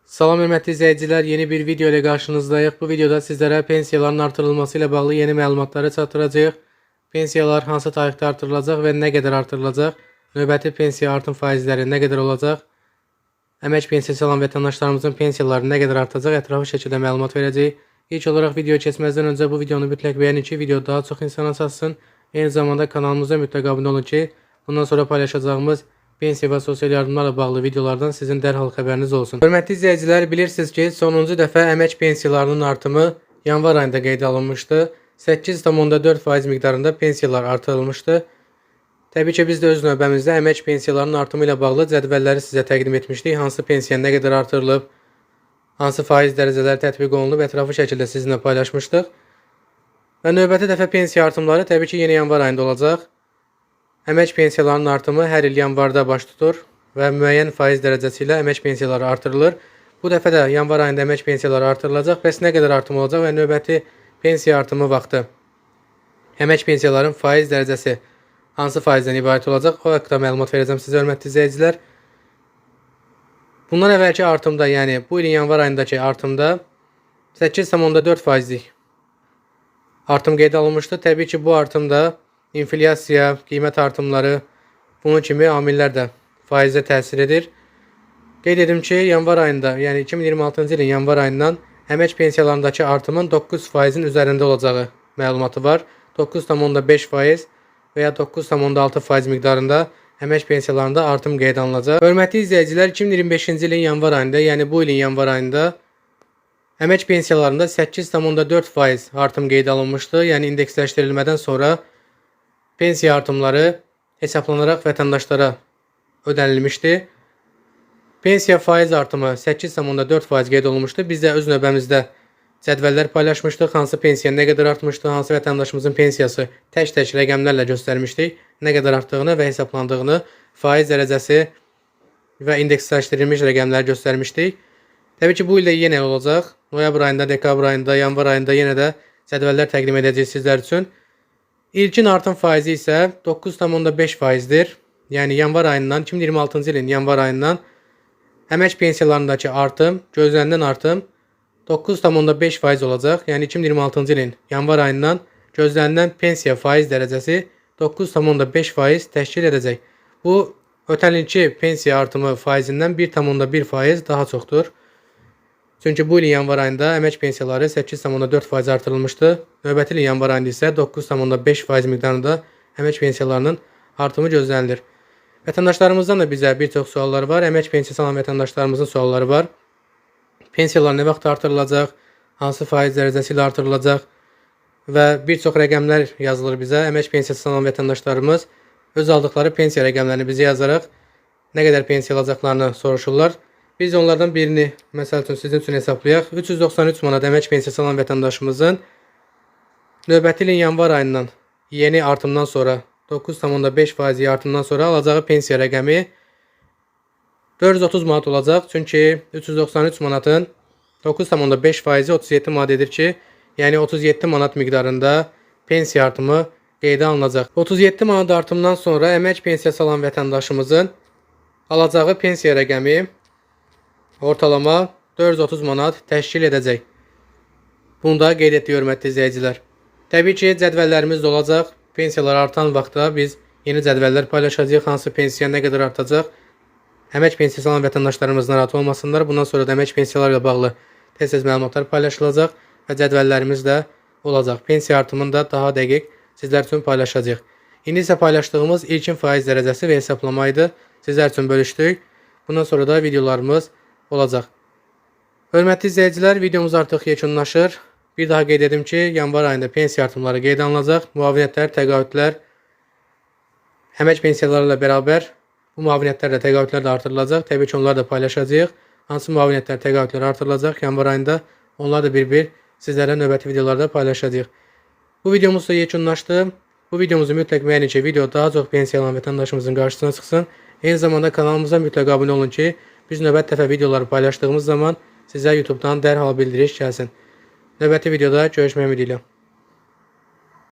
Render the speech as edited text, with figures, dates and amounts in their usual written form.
Salam hörmətli izləyicilər, yeni bir video ilə qarşınızdayıq. Bu videoda sizlərə pensiyaların artırılması ilə bağlı yeni məlumatları çatdıracağıq. Pensiyalar hansı tarixdə artırılacaq və nə qədər artırılacaq? Növbəti pensiya artım faizləri nə qədər olacaq? Əmək pensiyası alan vətəndaşlarımızın pensiyaları nə qədər artacaq? Ətraflı şəkildə məlumat verəcəyik. İlk olaraq videoya keçməzdən öncə bu videonu mütləq bəyənin ki, video daha çox insana çatsın. Eyni zamanda kanalımıza mütləq abunə olun ki, bundan sonra paylaşacağımız pensiya və sosial yardımlarla bağlı videolardan sizin dərhal xəbəriniz olsun. Hörmətli izləyicilər, bilirsiniz ki, sonuncu dəfə əmək pensiyalarının artımı yanvar ayında qeydə alınmışdı. 8,4% miqdarında pensiyalar artırılmışdı. Təbii ki, biz də öz növbəmizdə əmək pensiyalarının artımı ilə bağlı cədvəlləri sizə təqdim etmişdik. Hansı pensiya nə qədər artırılıb, hansı faiz dərəcələri tətbiq olunub, ətraflı şəkildə sizinlə paylaşmışdıq. Və növbəti dəfə pensiya artımları təbii ki, yeni yanvar ayında olacaq. Əmək pensiyalarının artımı hər il yanvarda baş tutur və müəyyən faiz dərəcəsi ilə əmək pensiyaları artırılır. Bu dəfə də yanvar ayında əmək pensiyaları artırılacaq. Bəs nə qədər artım olacaq və növbəti pensiya artımı vaxtı əmək pensiyaların faiz dərəcəsi hansı faizdən ibarət olacaq? O haqqda məlumat verəcəm sizə hörmətli izləyicilər. Bundan əvvəlki artımda, yəni bu ilin yanvar ayındakı artımda 8,4%lik artım qeydə alınmışdı. Təbii ki, bu artımda inflyasiya, qiymət artımları, bunun kimi amillər də faizə təsir edir. Qeyd edim ki, yanvar ayında, yəni 2026-cı ilin yanvar ayından əmək pensiyalarındakı artımın 9%-in üzərində olacağı məlumatı var. 9,5% və ya 9,6% miqdarında əmək pensiyalarında artım qeydə alınacaq. Hörmətli izləyicilər, 2025-ci ilin yanvar ayında, yəni bu ilin yanvar ayında əmək pensiyalarında 8,4% artım qeydə alınmışdı. Yəni indeksləşdirilmədən sonra pensiya artımları hesablanaraq vətəndaşlara ödənilmişdi. Pensiya faiz artımı 8,4% qeyd olunmuşdu. Biz də öz növbəmizdə cədvəllər paylaşmışdıq. Hansı pensiya nə qədər artmışdı, hansı vətəndaşımızın pensiyası tək-tək rəqəmlərlə göstərmişdik. Nə qədər artdığını və hesablandığını, faiz dərəcəsi və indeksləşdirilmiş rəqəmləri göstərmişdik. Təbii ki, bu ildə yenə olacaq. Noyabr ayında, dekabr ayında, yanvar ayında yenə də cədvəllər təqdim edəcəyik sizlər üçün. İlkin artım faizi isə 9,5%-dir. Yəni yanvar ayından, 2026-cı ilin yanvar ayından əmək pensiyalarındakı artım, gözlənilən artım 9,5% olacaq. Yəni 2026-cı ilin yanvar ayından gözlənilən pensiya faiz dərəcəsi 9,5% təşkil edəcək. Bu, ötən ilki pensiya artımı faizindən 1,1% daha çoxdur. Çünki bu ilin yanvar ayında əmək pensiyaları 8,4% artırılmışdı. Növbəti ilin yanvar ayında isə 9,5% miqdarında əmək pensiyalarının artımı gözlənilir. Vətəndaşlarımızdan da bizə bir çox suallar var. Əmək pensiyası alan vətəndaşlarımızın sualları var. Pensiyalar nə vaxt artırılacaq? Hansı faiz dərəcəsi ilə artırılacaq? Və bir çox rəqəmlər yazılır bizə. Əmək pensiyası alan vətəndaşlarımız öz aldıqları pensiya rəqəmlərini bizə yazaraq nə qədər pensiya alacaqlarını soruşurlar. Biz onlardan birini, məsəl üçün sizin üçün hesablayaq. 393 manat əmək pensiyası alan vətəndaşımızın növbəti ilin yanvar ayından yeni artımdan sonra 9,5% artımdan sonra alacağı pensiya rəqəmi 430 manat olacaq. Çünki 393 manatın 9,5%-i 37 manat edir ki, yəni 37 manat miqdarında pensiya artımı qeydə alınacaq. 37 manat artımdan sonra əmək pensiyası alan vətəndaşımızın alacağı pensiya rəqəmi ortalama 430 manat təşkil edəcək. Bunu da qeyd etdik hörmətli izləyicilər. Təbii ki, cədvəllərimiz də olacaq. Pensiyalar artan vaxtda biz yeni cədvəllər paylaşacağıq. Hansı pensiya nə qədər artacaq? Əmək pensiyası alan vətəndaşlarımız narahat olmasınlar. Bundan sonra da əmək pensiyaları ilə bağlı tez-tez məlumatlar paylaşılacaq və cədvəllərimiz də olacaq. Pensiya artımını da daha dəqiq sizlər üçün paylaşacağıq. İndi isə paylaşdığımız ilkin faiz dərəcəsi və hesablama idi. Sizlər üçün bölüşdük. Bundan sonra da videolarımız olacaq. Hörmətli izləyicilər, videomuz artıq yekunlaşır. Bir daha qeyd edim ki, yanvar ayında pensiya artımları qeydə alınacaq. Müavinətlər, təqaüdlər, əmək pensiyaları ilə bərabər bu müavinətlər də, təqaüdlər də artırılacaq. Təbii ki, onları da paylaşacağıq. Hansı müavinətlər, təqaüdlər artırılacaq yanvar ayında, onları da bir-bir sizlərlə növbəti videolarda paylaşacağıq. Bu videomuz da yekunlaşdı. Bu videomuzu mütləq bəyənin ki, video daha çox pensiya alan vətəndaşımızın qarşısına çıxsın. Eyni zamanda kanalımıza mütləq abunə olun ki, biz növbət dəfə videoları paylaşdığımız zaman sizə YouTube'dan dərhal bildiriş gəlsin. Növbəti videoda görüşmək ümidi ilə.